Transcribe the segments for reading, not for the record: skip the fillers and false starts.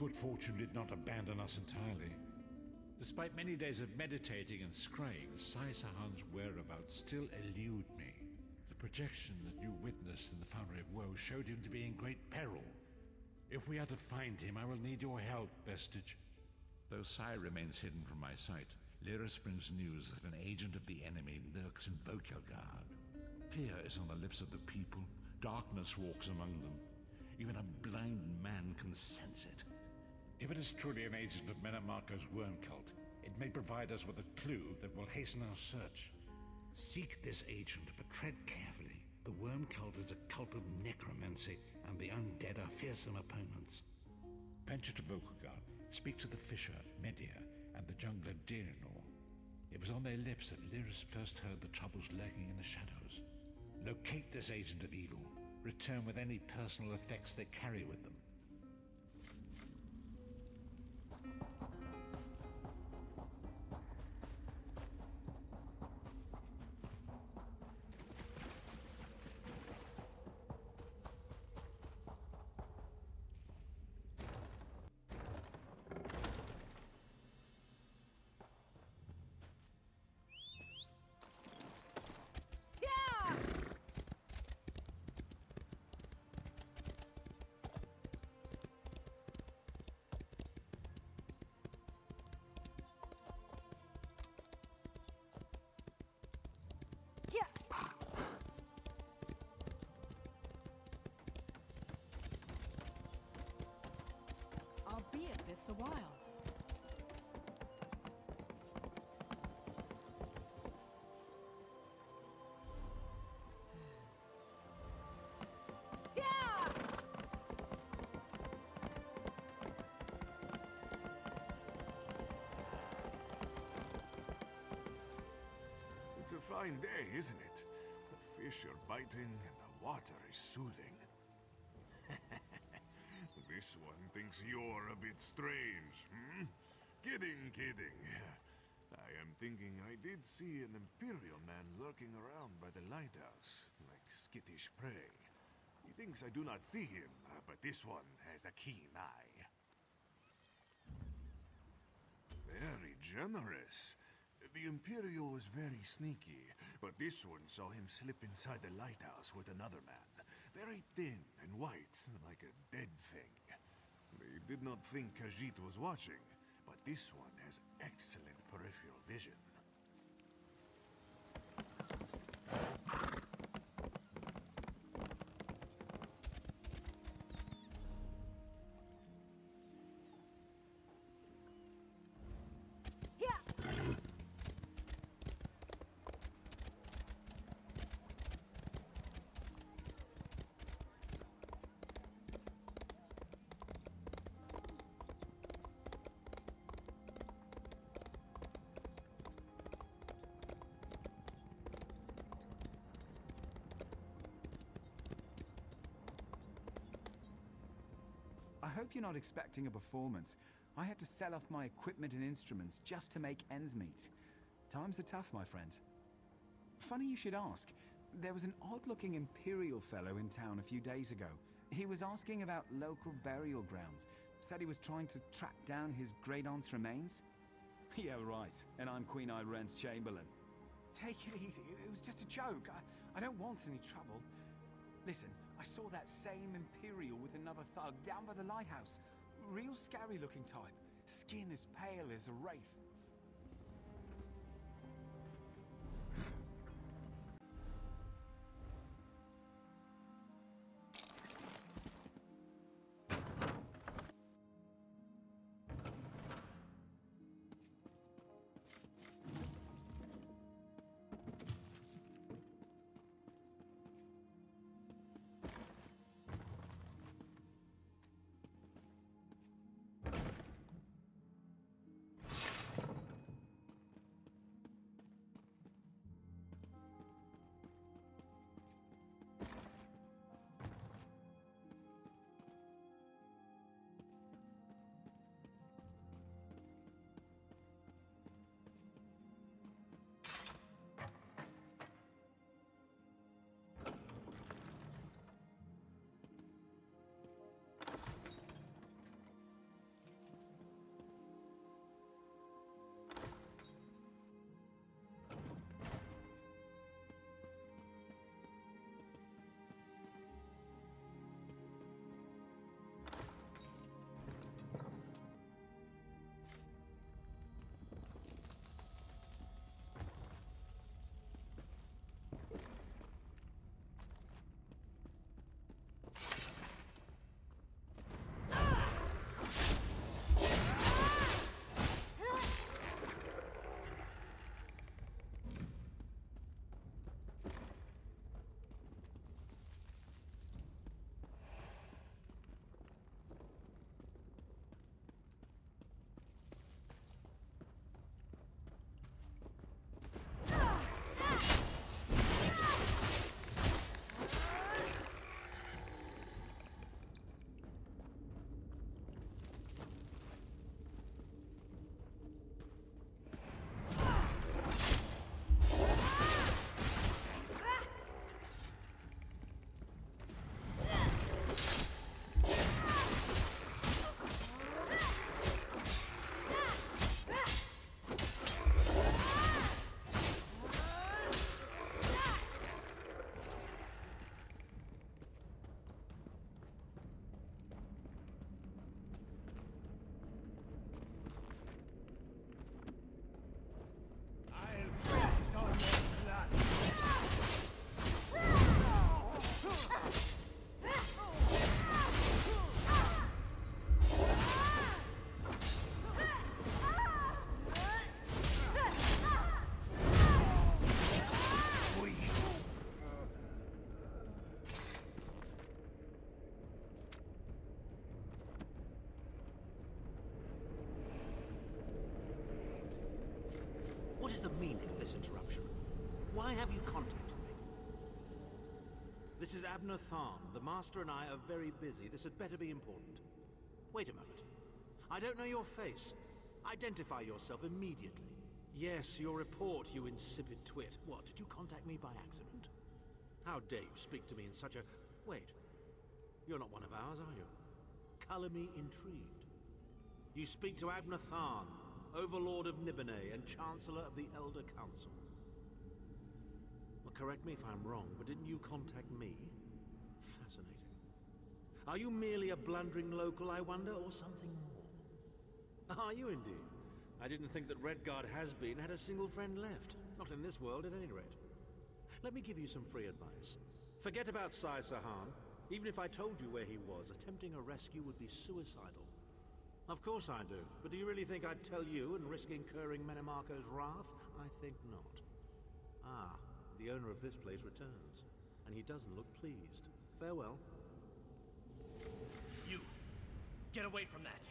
Good fortune did not abandon us entirely. Despite many days of meditating and scrying, Sai Sahan's whereabouts still elude me. The projection that you witnessed in the Foundry of Woe showed him to be in great peril. If we are to find him, I will need your help, Vestige. Though Sai remains hidden from my sight, Lyris brings news that an agent of the enemy lurks in Vokelgard. Fear is on the lips of the people, darkness walks among them. Even a blind man can sense it. If it is truly an agent of Menamarco's worm cult, it may provide us with a clue that will hasten our search. Seek this agent, but tread carefully. The worm cult is a cult of necromancy, and the undead are fearsome opponents. Venture to Vokelgard, speak to the fisher, Media, and the jungler, Dirinor. It was on their lips that Lyris first heard the troubles lurking in the shadows. Locate this agent of evil. Return with any personal effects they carry with them. I'll be at this a while. It's a fine day, isn't it? The fish are biting and the water is soothing. This one thinks you're a bit strange, hmm? Kidding. I am thinking I did see an Imperial man lurking around by the lighthouse, like skittish prey. He thinks I do not see him, but this one has a keen eye. Very generous. The Imperial was very sneaky, but this one saw him slip inside the lighthouse with another man. Very thin and white, like a dead thing. They did not think Khajiit was watching, but this one has excellent peripheral vision. I hope you're not expecting a performance. I had to sell off my equipment and instruments just to make ends meet. Times are tough, my friend. Funny you should ask. There was an odd-looking Imperial fellow in town a few days ago. He was asking about local burial grounds. Said he was trying to track down his great-aunt's remains. Yeah, right. And I'm Queen Irene's Chamberlain. Take it easy. It was just a joke. I don't want any trouble. Listen, I saw that same Imperial with another thug down by the lighthouse. Real scary looking type. Skin as pale as a wraith. Why have you contacted me? This is Abner Tharn. The Master and I are very busy. This had better be important. Wait a moment. I don't know your face. Identify yourself immediately. Yes, your report, you insipid twit. What, did you contact me by accident? How dare you speak to me in such a... Wait. You're not one of ours, are you? Color me intrigued. You speak to Abner Tharn, Overlord of Nibene and Chancellor of the Elder Council. Well, correct me if I'm wrong, but didn't you contact me? Fascinating. Are you merely a blundering local, I wonder, or something more? Are you indeed? I didn't think that Redguard has-been had a single friend left. Not in this world, at any rate. Let me give you some free advice. Forget about Sai Sahan. Even if I told you where he was, attempting a rescue would be suicidal. Of course I do, but do you really think I'd tell you and risk incurring Menimarco's wrath? I think not. Ah, the owner of this place returns, and he doesn't look pleased. Farewell. You! Get away from that!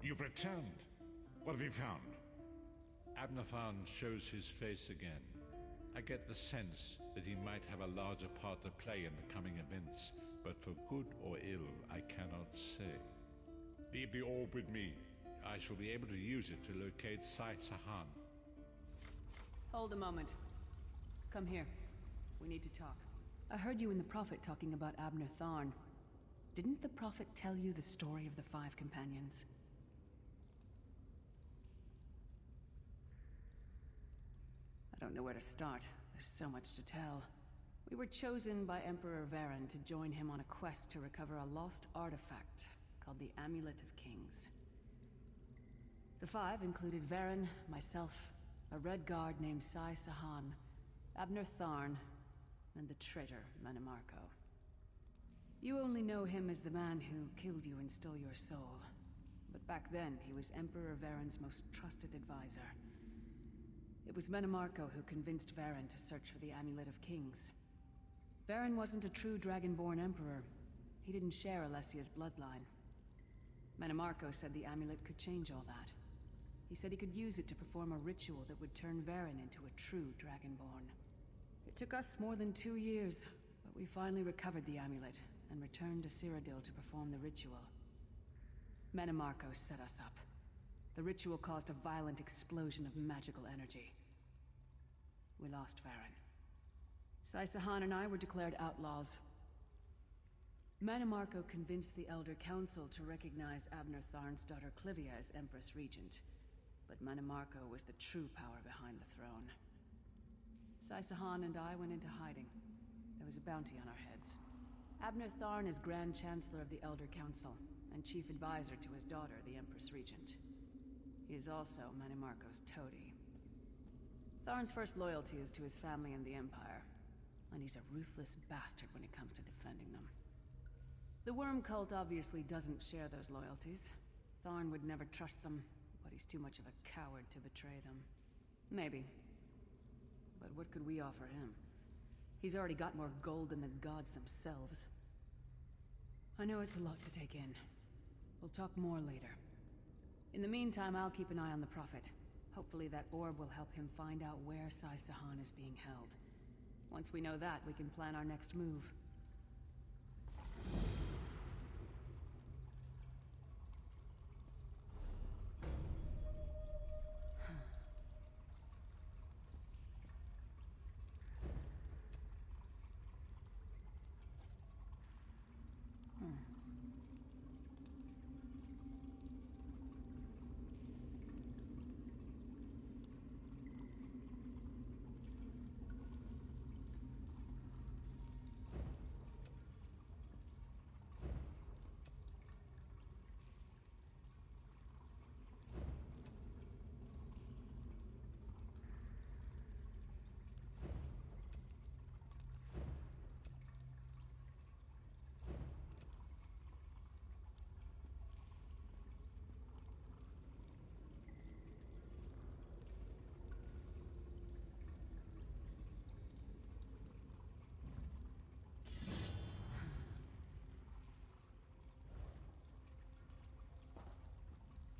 You've returned. What have you found? Abner Tharn shows his face again. I get the sense that he might have a larger part to play in the coming events, but for good or ill, I cannot say. Leave the orb with me. I shall be able to use it to locate Sai Sahan. Hold a moment. Come here. We need to talk. I heard you and the Prophet talking about Abner Tharn. Didn't the Prophet tell you the story of the Five Companions? I don't know where to start. There's so much to tell. We were chosen by Emperor Varen to join him on a quest to recover a lost artifact called the Amulet of Kings. The five included Varen, myself, a Red Guard named Sai Sahan, Abner Tharn, and the traitor Menimarco. You only know him as the man who killed you and stole your soul. But back then, he was Emperor Varen's most trusted advisor. It was Menimarco who convinced Varen to search for the Amulet of Kings. Varen wasn't a true Dragonborn Emperor. He didn't share Alessia's bloodline. Menimarco said the amulet could change all that. He said he could use it to perform a ritual that would turn Varen into a true Dragonborn. It took us more than 2 years, but We finally recovered the amulet, and returned to Cyrodiil to perform the ritual. Menomarco set us up. The ritual caused a violent explosion of magical energy. We lost Varen. Saisahan and I were declared outlaws. Menomarco convinced the Elder Council to recognize Abner Tharn's daughter Clivia as Empress Regent. But Menomarco was the true power behind the throne. Saisahan and I went into hiding. There was a bounty on our heads. Abner Tharn is Grand Chancellor of the Elder Council, and Chief Advisor to his daughter, the Empress Regent. He is also Menomarco's toady. Tharn's first loyalty is to his family and the Empire, and he's a ruthless bastard when it comes to defending them. The Worm Cult obviously doesn't share those loyalties. Tharn would never trust them, but he's too much of a coward to betray them. Maybe. But what could we offer him? He's already got more gold than the gods themselves. I know it's a lot to take in. We'll talk more later. In the meantime, I'll keep an eye on the Prophet. Hopefully that orb will help him find out where Saisahan is being held. Once we know that, we can plan our next move.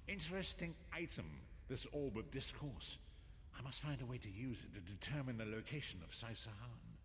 Interesting item, this Orb of Discourse. I must find a way to use it to determine the location of Saisahan.